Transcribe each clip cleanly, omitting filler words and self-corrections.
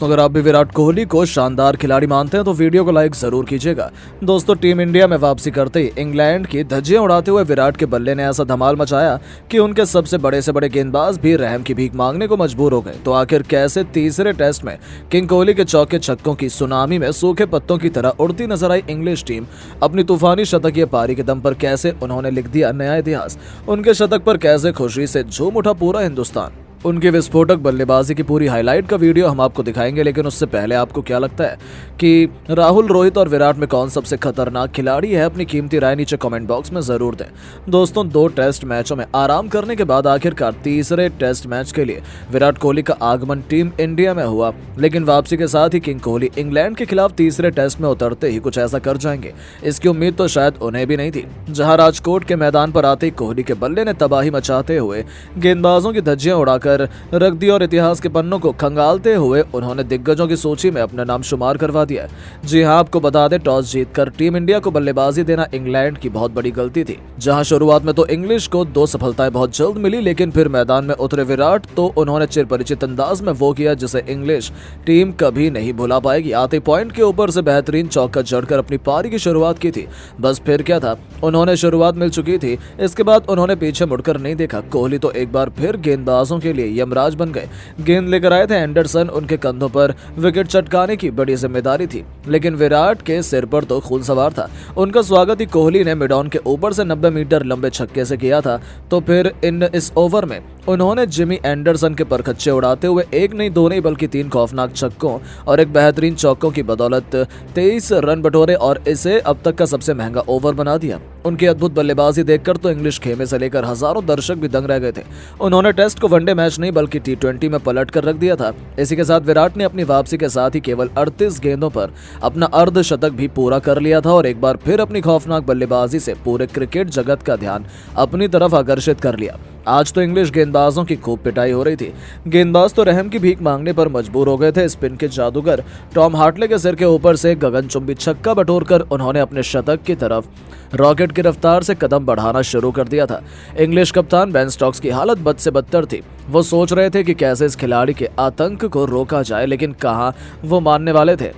दोस्तों, अगर आप भी विराट कोहली को शानदार खिलाड़ी मानते हैं तो वीडियो को लाइक जरूर कीजिएगा। दोस्तों, टीम इंडिया में वापसी करते ही इंग्लैंड की धज्जियां उड़ाते हुए विराट के बल्ले ने ऐसा धमाल मचाया कि उनके सबसे बड़े से बड़े गेंदबाज भी रहम की भीख मांगने को मजबूर हो गए। तो आखिर कैसे तीसरे टेस्ट में किंग कोहली के चौके छक्कों की सुनामी में सूखे पत्तों की तरह उड़ती नजर आई इंग्लिश टीम अपनी तूफानी शतकीय पारी के दम पर कैसे उन्होंने लिख दिया नया इतिहास। उनके शतक पर कैसे खुशी से झूम उठा पूरा हिंदुस्तान। उनकी विस्फोटक बल्लेबाजी की पूरी हाईलाइट का वीडियो हम आपको दिखाएंगे, लेकिन उससे पहले आपको क्या लगता है कि राहुल, रोहित और विराट में कौन सबसे खतरनाक खिलाड़ी है? अपनी कीमती राय नीचे कमेंट बॉक्स में जरूर दें। दोस्तों, 2 टेस्ट मैचों में आराम करने के बाद आखिरकार तीसरे टेस्ट मैच के लिए विराट कोहली का आगमन टीम इंडिया में हुआ, लेकिन वापसी के साथ ही किंग कोहली इंग्लैंड के खिलाफ तीसरे टेस्ट में उतरते ही कुछ ऐसा कर जाएंगे, इसकी उम्मीद तो शायद उन्हें भी नहीं थी। जहां राजकोट के मैदान पर आते ही कोहली के बल्ले ने तबाही मचाते हुए गेंदबाजों की धज्जियां उड़ाकर रख दी और इतिहास के पन्नों को खंगालते हुए उन्होंने दिग्गजों की सूची में अपना नाम शुमार करवा दिया। जी हां, आपको बता दें, टॉस जीतकर टीम इंडिया को बल्लेबाजी देना इंग्लैंड की बहुत बड़ी गलती थी। जहां शुरुआत में तो इंग्लिश को 2 सफलताएं बहुत जल्द मिली, लेकिन फिर मैदान में उतरे विराट तो उन्होंने चिरपरिचित अंदाज में वो किया जिसे इंग्लिश टीम कभी नहीं भुला पाएगी। आते पॉइंट के ऊपर से बेहतरीन चौका जड़कर अपनी पारी की शुरुआत की थी। बस फिर क्या था, उन्होंने शुरुआत मिल चुकी थी, इसके बाद उन्होंने पीछे मुड़कर नहीं देखा। कोहली तो एक बार फिर गेंदबाजों के लिए यमराज बन गए। गेंद लेकर आए थे एंडरसन, उनके कंधों पर विकेट चटकाने की बड़ी जिम्मेदारी थी, लेकिन विराट के सिर पर तो खून सवार था। उनका स्वागत ही कोहली ने मिड ऑन के ऊपर से 90 मीटर लंबे छक्के से किया था। तो फिर इस ओवर में उन्होंने जिमी एंडरसन के परखच्चे उड़ाते हुए 1 नहीं 2 नहीं बल्कि 3 खौफनाक छक्कों और एक बेहतरीन चौकों की बदौलत 23 रन बटोरे और इसे अब तक का सबसे महंगा ओवर बना दिया। उनकी अद्भुत बल्लेबाजी देखकर तो इंग्लिश खेमे से लेकर हजारों दर्शक भी दंग रह गए थे। उन्होंने टेस्ट को वनडे मैच नहीं बल्कि T20 में पलट कर रख दिया था। इसी के साथ विराट ने अपनी वापसी के साथ ही केवल 38 गेंदों पर अपना अर्धशतक भी पूरा कर लिया था और एक बार फिर अपनी खौफनाक बल्लेबाजी से पूरे क्रिकेट जगत का ध्यान अपनी तरफ आकर्षित कर लिया। आज तो इंग्लिश गेंदबाजों की खूब पिटाई हो रही थी। गेंदबाज तो रहम की भीख मांगने पर मजबूर हो गए थे। स्पिन के जादूगर टॉम हार्टले के सिर के ऊपर से गगनचुंबी छक्का बटोरकर उन्होंने अपने शतक की तरफ रॉकेट की रफ्तार से कदम बढ़ाना शुरू कर दिया था। इंग्लिश कप्तान बेन स्टोक्स की हालत बद से बदतर थी। वो सोच रहे थे कि कैसे इस खिलाड़ी के आतंक को रोका जाए, लेकिन कहाँ वो मानने वाले थे।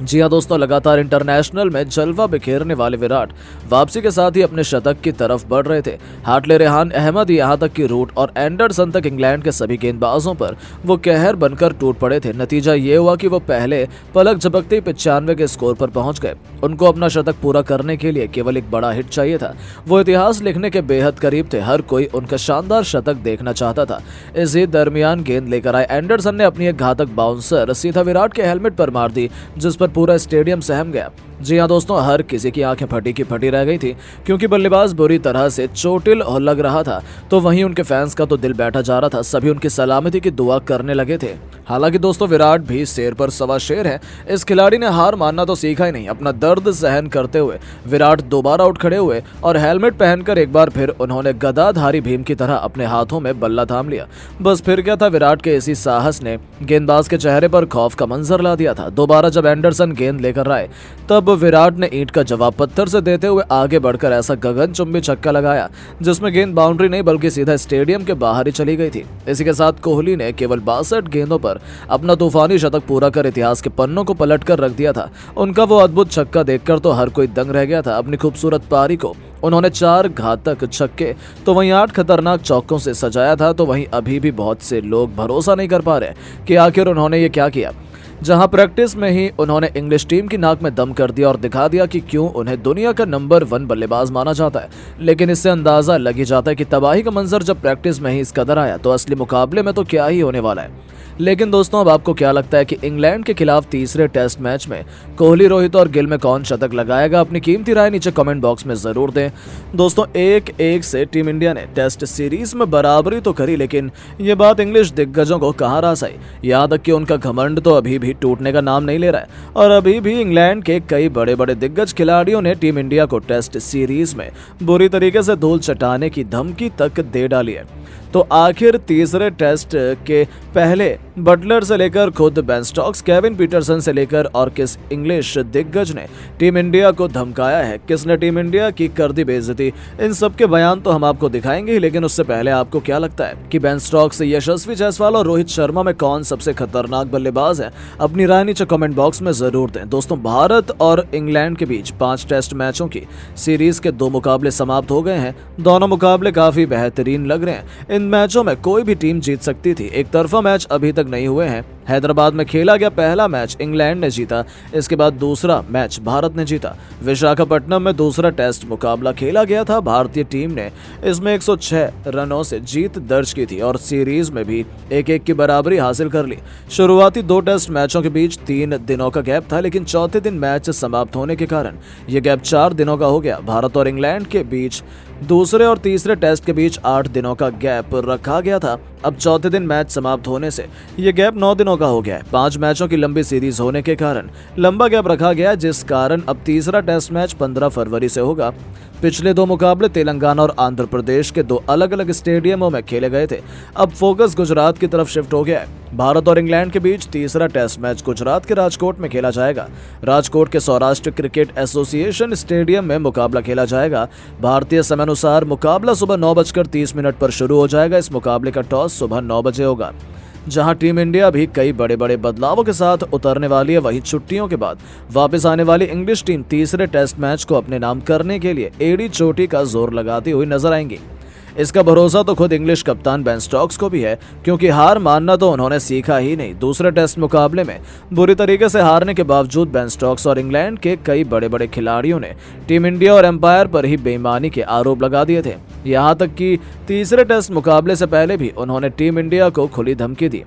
जी हाँ दोस्तों, लगातार इंटरनेशनल में जलवा बिखेरने वाले विराट वापसी के साथ ही अपने शतक की तरफ बढ़ रहे थे। हार्टले, रेहान अहमद, यहाँ तक कि रूट और एंडरसन तक इंग्लैंड के सभी गेंदबाजों पर वो कहर बनकर टूट पड़े थे। नतीजा ये हुआ कि वो पहले पलक झपकते ही 95 के स्कोर पर पहुंच गए। उनको अपना शतक पूरा करने के लिए केवल एक बड़ा हिट चाहिए था। वो इतिहास लिखने के बेहद करीब थे। हर कोई उनका शानदार शतक देखना चाहता था। इसी दरमियान गेंद लेकर आए एंडरसन ने अपनी एक घातक बाउंसर सीधा विराट के हेलमेट पर मार दी, जिस पर पूरा स्टेडियम सहम गया। जी हाँ दोस्तों, हर किसी की आंखें फटी की फटी रह गई थी, क्योंकि बल्लेबाज बुरी तरह से चोटिल और लग रहा था। तो वहीं उनके फैंस का तो दिल बैठा जा रहा था। सभी उनकी सलामती की दुआ करने लगे थे। हालांकि दोस्तों, विराट भी शेर पर सवा शेर है। इस खिलाड़ी ने हार मानना तो सीखा ही नहीं। अपना दर्द सहन करते हुए विराट दोबारा उठ खड़े हुए और हेलमेट पहनकर एक बार फिर उन्होंने गदाधारी भीम की तरह अपने हाथों में बल्ला थाम लिया। बस फिर क्या था, विराट के इसी साहस ने गेंदबाज के चेहरे पर खौफ का मंजर ला दिया था। दोबारा जब एंडरसन गेंद लेकर आए तब विराट ने ईंट का जवाब पत्थर से देते हुए आगे बढ़कर ऐसा गगनचुंबी छक्का लगाया जिसमें गेंद बाउंड्री नहीं बल्कि सीधा स्टेडियम के बाहर ही चली गई थी। इसी के साथ कोहली ने केवल 62 गेंदों पर अपना तूफानी शतक पूरा कर इतिहास के पन्नों को पलट कर रख दिया था। उनका वो अद्भुत छक्का देखकर तो हर कोई दंग रह गया था। अपनी खूबसूरत पारी को उन्होंने 4 घातक छक्के तो वहीं 8 खतरनाक चौकों से सजाया था। तो वहीं अभी भी बहुत से लोग भरोसा नहीं कर पा रहे कि आखिर उन्होंने ये क्या किया। जहां प्रैक्टिस में ही उन्होंने इंग्लिश टीम की नाक में दम कर दिया और दिखा दिया कि क्यों उन्हें दुनिया का नंबर 1 बल्लेबाज माना जाता है। लेकिन इससे अंदाजा लग ही जाता है कि तबाही का मंजर जब प्रैक्टिस में ही इस कदर आया तो असली मुकाबले में तो क्या ही होने वाला है। लेकिन दोस्तों, अब आपको क्या लगता है कि इंग्लैंड के खिलाफ तीसरे टेस्ट मैच में कोहली, रोहित और गिल में कौन शतक लगाएगा? अपनी कीमती राय नीचे कमेंट बॉक्स में जरूर दें। दोस्तों, 1-1 से टीम इंडिया ने टेस्ट सीरीज में बराबरी तो करी, लेकिन ये बात इंग्लिश दिग्गजों को कहाँ रास आई। यहाँ तक कि उनका घमंड तो अभी भी टूटने का नाम नहीं ले रहा है और अभी भी इंग्लैंड के कई बड़े बड़े दिग्गज खिलाड़ियों ने टीम इंडिया को टेस्ट सीरीज में बुरी तरीके से धूल चटाने की धमकी तक दे डाली है। तो आखिर तीसरे टेस्ट के पहले बटलर से लेकर खुद बेन स्टोक्स, केविन पीटरसन से लेकर और किस इंग्लिश दिग्गज ने टीम इंडिया को धमकाया है, किसने टीम इंडिया की कर दी बेइज्जती, इन सब के बयान तो हम आपको दिखाएंगे ही। लेकिन उससे पहले आपको क्या लगता है कि बेन स्टोक्स, यशस्वी जायसवाल और रोहित शर्मा में कौन सबसे खतरनाक बल्लेबाज है? अपनी राय नीचे कमेंट बॉक्स में जरूर दें। दोस्तों, भारत और इंग्लैंड के बीच 5 टेस्ट मैचों की सीरीज के 2 मुकाबले समाप्त हो गए हैं। दोनों मुकाबले काफी बेहतरीन लग रहे हैं। इन मैचों में कोई भी टीम जीत सकती थी। एक तरफा मैच अभी तक नहीं हुए हैं। हैदराबाद में खेला गया पहला मैच इंग्लैंड ने जीता, इसके बाद दूसरा मैच भारत ने जीता। विशाखापट्टनम में दूसरा टेस्ट मुकाबला खेला गया था। भारतीय टीम ने इसमें 106 रनों से जीत दर्ज की थी और सीरीज में भी 1-1 की बराबरी हासिल कर ली। शुरुआती 2 टेस्ट मैचों के बीच 3 दिनों का गैप था, लेकिन चौथे दिन मैच समाप्त होने के कारण यह गैप 4 दिनों का हो गया। भारत और इंग्लैंड के बीच दूसरे और तीसरे टेस्ट के बीच 8 दिनों का गैप रखा गया था। अब चौथे दिन मैच समाप्त होने से ये गैप 9 दिनों का हो गया है। 5 मैचों की लंबी सीरीज होने के कारण लंबा गैप रखा गया, जिस कारण अब तीसरा टेस्ट मैच 15 फरवरी से होगा। पिछले 2 मुकाबले तेलंगाना और आंध्र प्रदेश के 2 अलग अलग स्टेडियमों में खेले गए थे। अब फोकस गुजरात की तरफ शिफ्ट हो गया है। भारत और इंग्लैंड के बीच तीसरा टेस्ट मैच गुजरात के राजकोट में खेला जाएगा। राजकोट के सौराष्ट्र क्रिकेट एसोसिएशन स्टेडियम में मुकाबला खेला जाएगा। भारतीय समय अनुसार मुकाबला सुबह 9:30 पर शुरू हो जाएगा। इस मुकाबले का टॉस सुबह 9 बजे होगा। जहां टीम इंडिया भी कई बड़े बड़े बदलावों के साथ उतरने वाली है, वहीं छुट्टियों के बाद वापस आने वाली इंग्लिश टीम तीसरे टेस्ट मैच को अपने नाम करने के लिए एड़ी चोटी का जोर लगाती हुई नजर आएंगी। इसका भरोसा तो खुद इंग्लिश कप्तान बेन स्टोक्स को भी है, क्योंकि हार मानना तो उन्होंने सीखा ही नहीं। दूसरे टेस्ट मुकाबले में बुरी तरीके से हारने के बावजूद बेन स्टोक्स और इंग्लैंड के कई बड़े बड़े खिलाड़ियों ने टीम इंडिया और एम्पायर पर ही बेईमानी के आरोप लगा दिए थे। यहां तक कि तीसरे टेस्ट मुकाबले से पहले भी उन्होंने टीम इंडिया को खुली धमकी दी।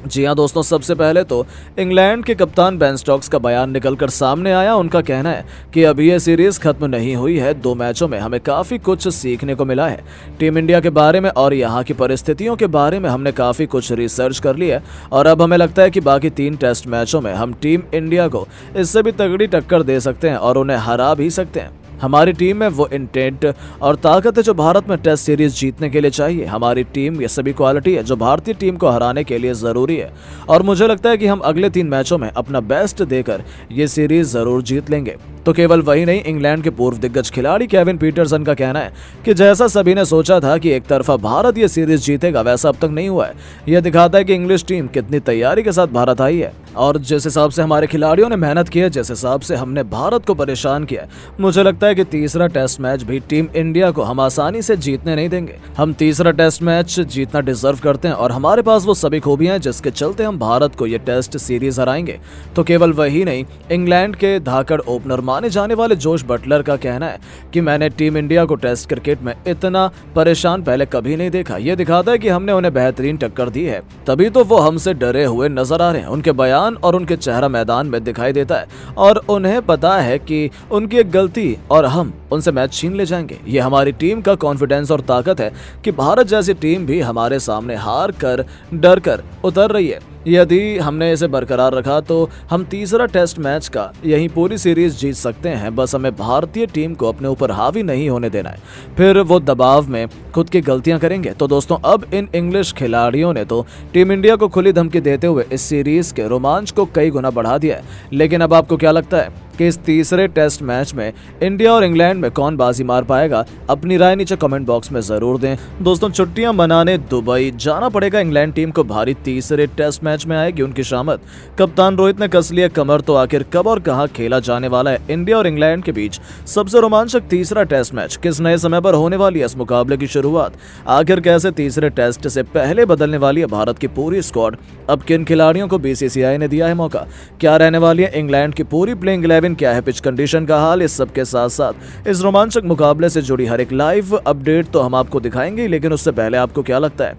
जी हां दोस्तों, सबसे पहले तो इंग्लैंड के कप्तान बेन स्टोक्स का बयान निकलकर सामने आया। उनका कहना है कि अभी यह सीरीज खत्म नहीं हुई है। 2 मैचों में हमें काफी कुछ सीखने को मिला है। टीम इंडिया के बारे में और यहाँ की परिस्थितियों के बारे में हमने काफी कुछ रिसर्च कर ली है और अब हमें लगता है कि बाकी 3 टेस्ट मैचों में हम टीम इंडिया को इससे भी तगड़ी टक्कर दे सकते हैं और उन्हें हरा भी सकते हैं। हमारी टीम में वो इंटेंट और ताकत है जो भारत में टेस्ट सीरीज जीतने के लिए चाहिए। हमारी टीम ये सभी क्वालिटी है जो भारतीय टीम को हराने के लिए जरूरी है और मुझे लगता है कि हम अगले 3 मैचों में अपना बेस्ट देकर ये सीरीज जरूर जीत लेंगे। तो केवल वही नहीं, इंग्लैंड के पूर्व दिग्गज खिलाड़ी केविन पीटरसन का कहना है कि जैसा सभी ने सोचा था कि एक तरफा भारत ये सीरीज जीतेगा, वैसा अब तक नहीं हुआ है। यह दिखाता है कि इंग्लिश टीम कितनी तैयारी के साथ भारत आई है और जिस हिसाब से हमारे खिलाड़ियों ने मेहनत की है, जिस हिसाब से हमने भारत को परेशान किया, मुझे लगता है कि तीसरा टेस्ट मैच भी टीम इंडिया को हम आसानी से जीतने नहीं देंगे। हम तीसरा टेस्ट मैच जीतना डिजर्व करते हैं और हमारे पास वो सभी खूबियां हैं जिसके चलते हम भारत को ये टेस्ट सीरीज हराएंगे। तो केवल वही नहीं, इंग्लैंड के धाकड़ ओपनर माने जाने वाले जोश बटलर का कहना है कि मैंने टीम इंडिया को टेस्ट क्रिकेट में इतना परेशान पहले कभी नहीं देखा। यह दिखाता है कि हमने उन्हें बेहतरीन टक्कर दी है, तभी तो वो हमसे डरे हुए नजर आ रहे हैं। उनके बयान और उनके चेहरा मैदान में दिखाई देता है और उन्हें पता है कि उनकी एक गलती और हम उनसे मैच छीन ले जाएंगे। ये हमारी टीम का कॉन्फिडेंस और ताकत है कि भारत जैसी टीम भी हमारे सामने हार कर डर कर उतर रही है। यदि हमने इसे बरकरार रखा तो हम तीसरा टेस्ट मैच का यही पूरी सीरीज जीत सकते हैं। बस हमें भारतीय टीम को अपने ऊपर हावी नहीं होने देना है, फिर वो दबाव में खुद की गलतियां करेंगे। तो दोस्तों, अब इन इंग्लिश खिलाड़ियों ने तो टीम इंडिया को खुली धमकी देते हुए इस सीरीज के रोमांच को कई गुना बढ़ा दिया है। लेकिन अब आपको क्या लगता है कि इस तीसरे टेस्ट मैच में इंडिया और इंग्लैंड में कौन बाजी मार पाएगा? अपनी राय नीचे कमेंट बॉक्स में जरूर दें। दोस्तों, छुट्टियां मनाने दुबई जाना पड़ेगा इंग्लैंड टीम को। भारी तीसरे टेस्ट मैच में आएगी उनकी शामत। कप्तान रोहित ने कस लिया कमर, तो आखिर कब और कहां खेला जाने वाला है इंडिया और इंग्लैंड के बीच सबसे रोमांचक तीसरा टेस्ट मैच? किस नए समय पर होने वाली है इस मुकाबले की शुरुआत? आखिर कैसे तीसरे टेस्ट से पहले बदलने वाली है भारत की पूरी स्क्वाड? अब किन खिलाड़ियों को बीसीसीआई ने दिया है मौका? क्या रहने वाली है इंग्लैंड की पूरी प्लेइंग 11? क्या है पिच कंडीशन का हाल? इस सब के साथ साथ इस रोमांचक मुकाबले से जुड़ी हर एक लाइव अपडेट तो हम आपको दिखाएंगे। लेकिन उससे पहले आपको क्या लगता है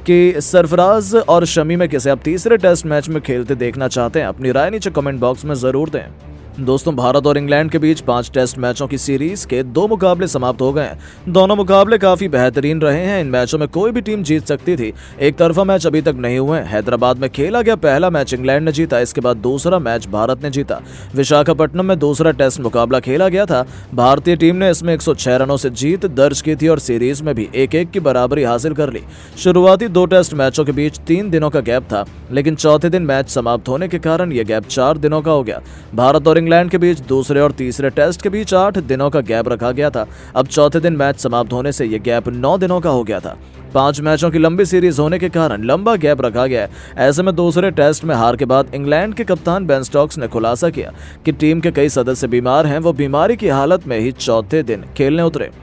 कि सरफराज और शमी में किसे आप तीसरे टेस्ट मैच में खेलते देखना चाहते हैं? अपनी राय नीचे कमेंट बॉक्स में जरूर दें। दोस्तों, भारत और इंग्लैंड के बीच 5 टेस्ट मैचों की सीरीज के 2 मुकाबले समाप्त हो गए हैं। दोनों मुकाबले काफी बेहतरीन रहे हैं। इन मैचों में कोई भी टीम जीत सकती थी। एक तरफा मैच अभी तक नहीं हुए। हैदराबाद में खेला गया पहला मैच इंग्लैंड ने जीता, इसके बाद दूसरा मैच भारत ने जीता। विशाखापट्टनम में दूसरा टेस्ट मुकाबला खेला गया था। भारतीय टीम ने इसमें 106 रनों से जीत दर्ज की थी और सीरीज में भी 1-1 की बराबरी हासिल कर ली। शुरुआती 2 टेस्ट मैचों के बीच 3 दिनों का गैप था, लेकिन चौथे दिन मैच समाप्त होने के कारण यह गैप 4 दिनों का हो गया। भारत और इंग्लैंड के बीच दूसरे और तीसरे टेस्ट के बीच 8 दिनों का गैप रखा गया था। अब चौथे दिन मैच समाप्त होने से यह गैप 9 दिनों का हो गया था। 5 मैचों की लंबी सीरीज होने के कारण लंबा गैप रखा गया है। ऐसे में दूसरे टेस्ट में हार के बाद इंग्लैंड के कप्तान बेन स्टोक्स ने खुलासा किया कि टीम के कई सदस्य बीमार हैं। वो बीमारी की हालत में ही चौथे दिन खेलने उतरे।